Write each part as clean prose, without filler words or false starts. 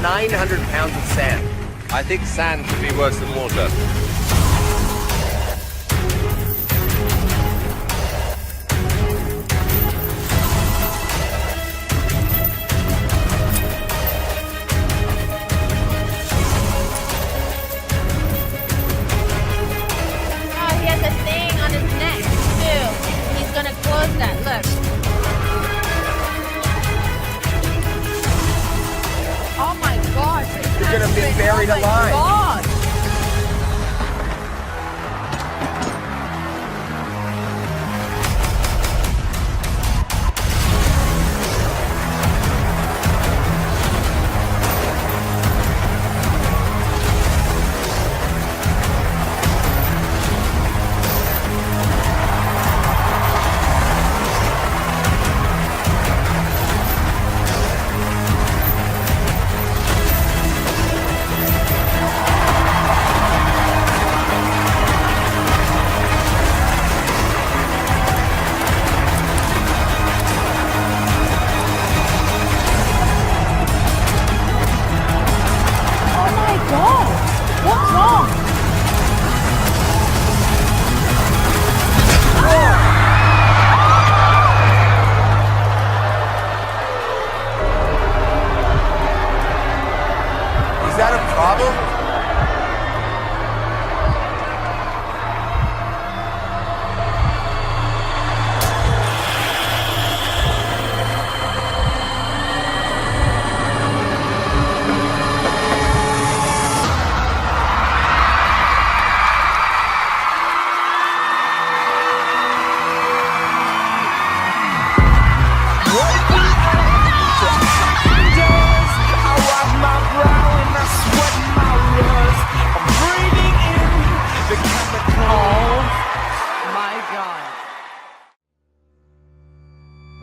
900 pounds of sand. I think sand could be worse than water. Oh, he has a thing on his neck, too. He's gonna close that, look. Oh my gosh. You're gonna be buried alive. Oh my gosh. Oh my god! What's wrong? Is that a problem?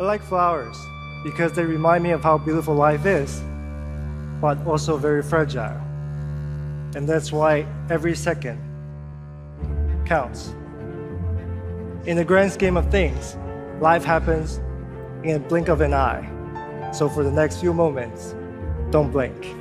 I like flowers because they remind me of how beautiful life is, but also very fragile. And that's why every second counts. In the grand scheme of things, life happens in a blink of an eye. So for the next few moments, don't blink.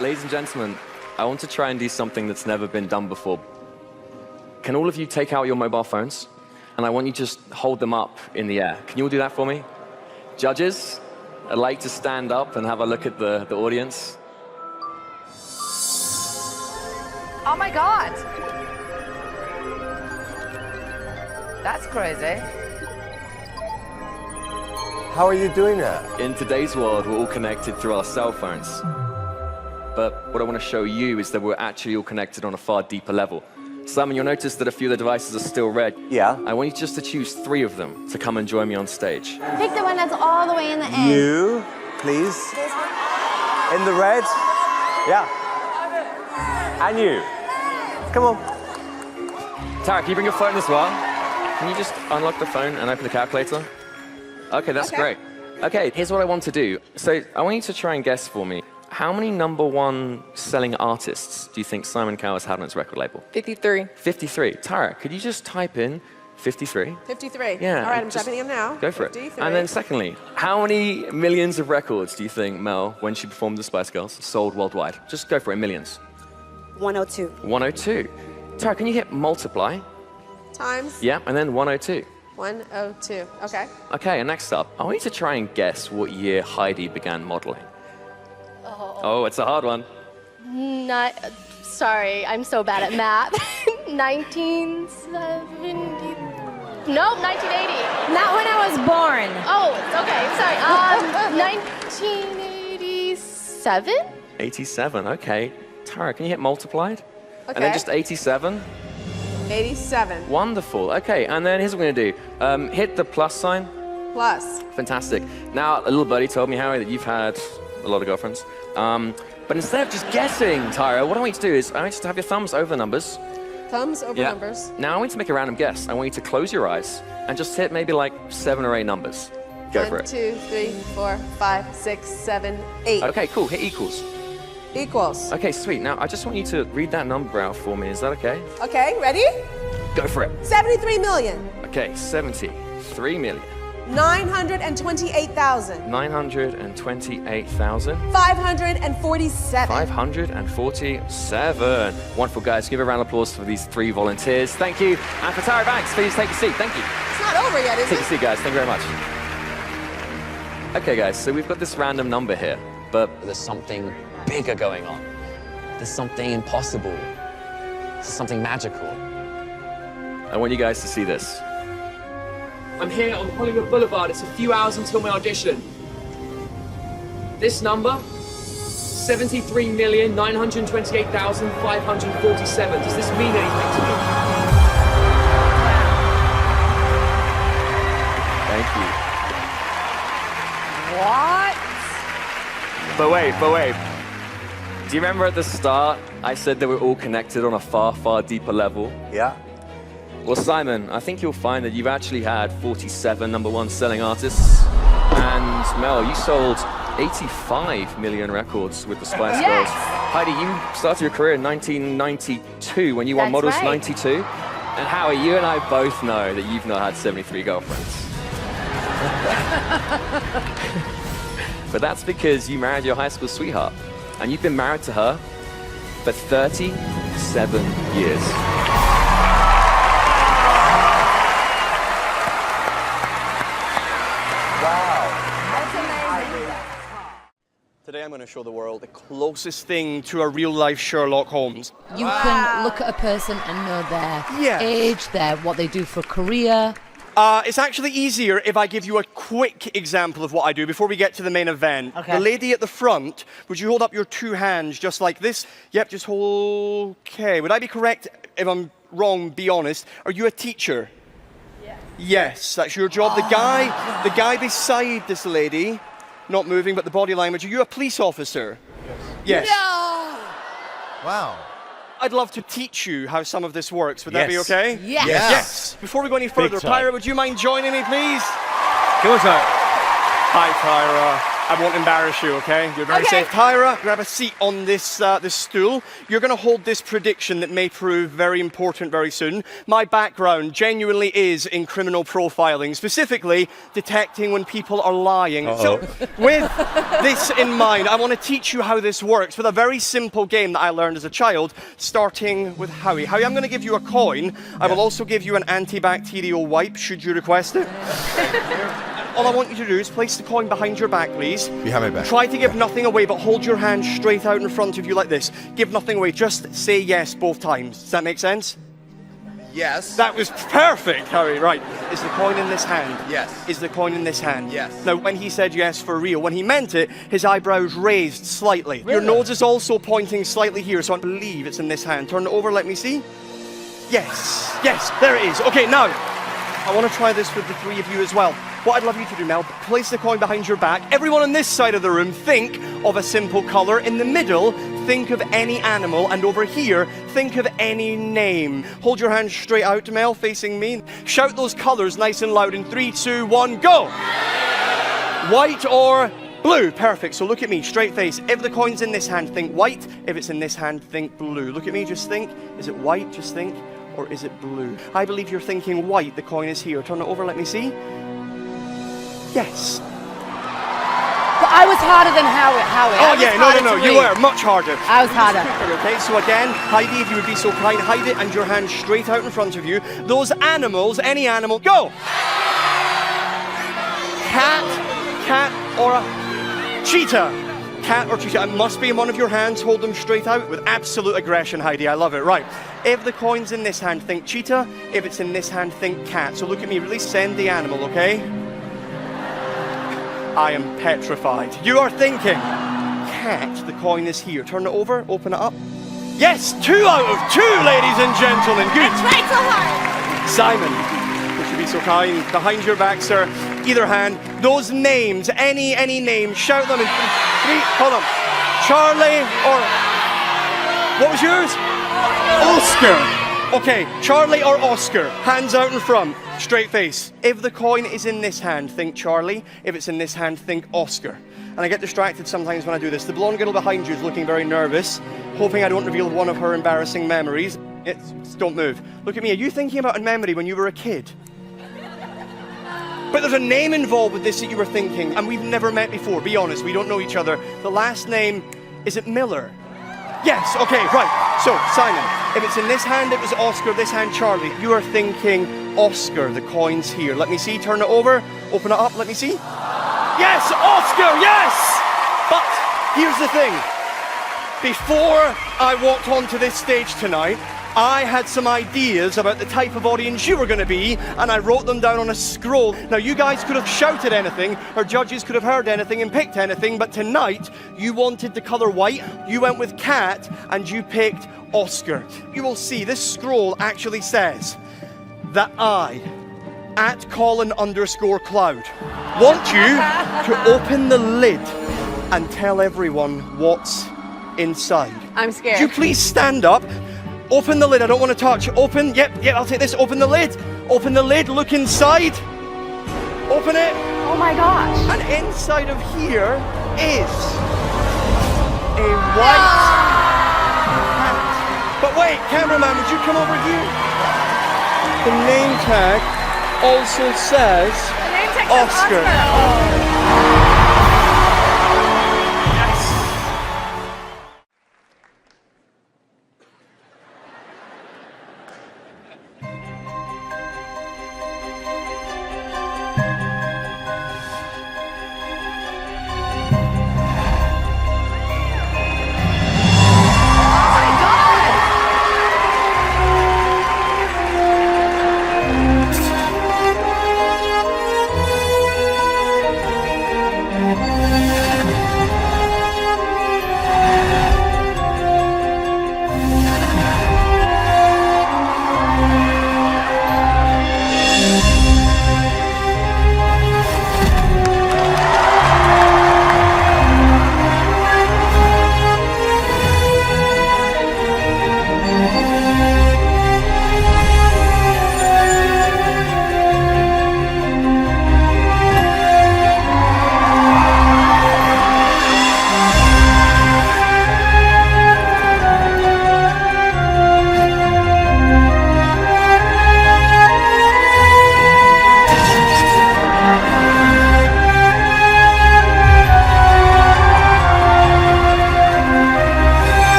Ladies and gentlemen, I want to try and do something that's never been done before. Can all of you take out your mobile phones? And I want you to just hold them up in the air. Can you all do that for me? Judges, I'd like to stand up and have a look at the audience. Oh my God. That's crazy. How are you doing that? In today's world, we're all connected through our cell phones. But what I want to show you is that we're actually all connected on a far deeper level. Simon, you'll notice that a few of the devices are still red. Yeah. I want you just to choose 3 of them to come and join me on stage. Pick the one that's all the way in the end. You, please. In the red. Yeah. And you. Come on. Tara, can you bring your phone as well? Can you just unlock the phone and open the calculator? Okay, that's great. Okay, here's what I want to do. So I want you to try and guess for me. How many #1 selling artists do you think Simon Cowell has had on his record label? 53. 53. Tara, could you just type in 53? 53. Yeah. All right, I'm just typing in now. Go for 53. it. And then secondly, how many millions of records do you think Mel, when she performed the Spice Girls, sold worldwide? Just go for it, millions. 102. 102. Tara, can you hit multiply? Times Yeah, and then 102. 102. Okay. Okay, and next up, I want you to try and guess what year Heidi began modeling. Oh, it's a hard one. Not, sorry, I'm so bad at math. 1970. Nope, 1980. Not when I was born. Oh, okay, sorry. 1987? 87, okay. Tara, can you hit multiplied? And then Okay. just 87. 87 Wonderful. Okay, and then here's what we're gonna do. Hit the plus sign. plus. Fantastic. Now, a little buddy told me, Harry, that you've had a lot of girlfriends. But instead of just guessing, Tyra, what I want you to do is I want you to have your thumbs over the numbers. Thumbs over numbers. Now I want you to make a random guess. I want you to close your eyes and just hit maybe like 7 or 8 numbers. Go for 1, it. 2, 3, 4, 5, 6, 7, 8. Okay, cool. Hit equals. Equals. Okay, sweet. Now I just want you to read that number out for me. Is that okay? Okay, ready? Go for it. 73 million. Okay, 73 million. 928,000. 928,000. 547. 547. Wonderful, guys. Give a round of applause for these 3 volunteers. Thank you. And for Tyra Banks, please take a seat. Thank you. It's not over yet, is Take a it? seat, guys. Thank you very much. Okay, guys, so we've got this random number here, but There's something bigger going on. There's something impossible. There's something magical. I want you guys to see this. I'm here on Hollywood Boulevard. It's a few hours until my audition. This number, 73,928,547. Does this mean anything to you? Thank you. What? But wait. Do you remember at the start I said that we're all connected on a far, far deeper level? Yeah. Well, Simon, I think you'll find that you've actually had 47 #1 selling artists. And Mel, you sold 85 million records with the Spice Girls. Heidi, you started your career in 1992 when you won That's Models right. 92. And Howie, you and I both know that you've not had 73 girlfriends. But that's because you married your high school sweetheart. And you've been married to her for 37 years. Today I'm going to show the world the closest thing to a real-life Sherlock Holmes. You can look at a person and know their Yes. age, what they do for a career. It's actually easier if I give you a quick example of what I do before we get to the main event. Okay. The lady at the front, would you hold up your 2 hands just like this? Yep, just hold... Okay, would I be correct? If I'm wrong, be honest. Are you a teacher? Yes, that's your job. The guy beside this lady, not moving, but the body language. Are you a police officer? Yes. Wow. I'd love to teach you how some of this works. Would that be Yes. okay? Yes. Yes. Before we go any further, time. Tyra, would you mind joining me, please? Come on, Tyra. Hi, Tyra. I won't embarrass you, okay? You're very safe. Tyra, grab a seat on this this stool. You're going to hold this prediction that may prove very important very soon. My background genuinely is in criminal profiling, specifically detecting when people are lying. So, with this in mind, I want to teach you how this works with a very simple game that I learned as a child, starting with Howie. Howie, I'm going to give you a coin. I will also give you an antibacterial wipe, should you request it. All I want you to do is place the coin behind your back, please. Behind my back. Try to give nothing away, but hold your hand straight out in front of you like this. Give nothing away. Just say yes both times. Does that make sense? Yes. That was perfect, Harry. Right. Is the coin in this hand? Yes. Is the coin in this hand? Yes. Now, when he said yes for real, when he meant it, his eyebrows raised slightly. Your nose is also pointing slightly here, so I believe it's in this hand. Turn it over, let me see. Yes, yes, there it is. Okay, now, I want to try this with the three of you as well. What I'd love you to do, Mel, place the coin behind your back. Everyone on this side of the room, think of a simple colour. In the middle, think of any animal. And over here, think of any name. Hold your hand straight out, Mel, facing me. Shout those colours nice and loud in 3, 2, 1, go! White or blue? Perfect. So look at me, straight face. If the coin's in this hand, think white. If it's in this hand, think blue. Look at me, just think. Is it white? Just think. Or is it blue? I believe you're thinking white. The coin is here. Turn it over, let me see. Yes. But I was harder than Howie. Oh yeah, no, you were much harder. I was harder. Okay, so again, Heidi, if you would be so kind, hide it and your hand straight out in front of you. Those animals, any animal, go! Cat or a cheetah. Cat or cheetah. It must be in one of your hands. Hold them straight out with absolute aggression, Heidi. I love it. Right. If the coin's in this hand, think cheetah. If it's in this hand, think cat. So look at me. Really send the animal, okay? I am petrified. You are thinking cat. The coin is here. Turn it over. Open it up. Yes, 2 out of 2, ladies and gentlemen. Good. I tried so hard. Simon, would you be so kind? Behind your back, sir. Either hand. Those names, any name, shout them in 3. Hold on. Charlie or what was yours? Oscar. Okay, Charlie or Oscar. Hands out in front. Straight face. If the coin is in this hand, think Charlie. If it's in this hand, think Oscar. And I get distracted sometimes when I do this. The blonde girl behind you is looking very nervous, hoping I don't reveal one of her embarrassing memories. Don't move. Look at me. Are you thinking about a memory when you were a kid? But there's a name involved with this that you were thinking, and we've never met before. Be honest, we don't know each other. The last name, is it Miller? Yes, okay, right. So, Simon, if it's in this hand, it was Oscar, this hand, Charlie. You are thinking Oscar, the coin's here. Let me see, turn it over, open it up, let me see. Yes, Oscar, yes! But here's the thing. Before I walked onto this stage tonight, I had some ideas about the type of audience you were going to be, and I wrote them down on a scroll. Now, you guys could have shouted anything, or judges could have heard anything and picked anything, but tonight, you wanted the colour white, you went with cat, and you picked Oscar. You will see, this scroll actually says that I, @Colin_Cloud, want you to open the lid and tell everyone what's inside. I'm scared. Could you please stand up? Open the lid, I don't want to touch. Open, yep, I'll take this. Open the lid. Open the lid, look inside. Open it. Oh my gosh. And inside of here is a white hat. But wait, cameraman, would you come over here? The name tag also says The name tag says Oscar.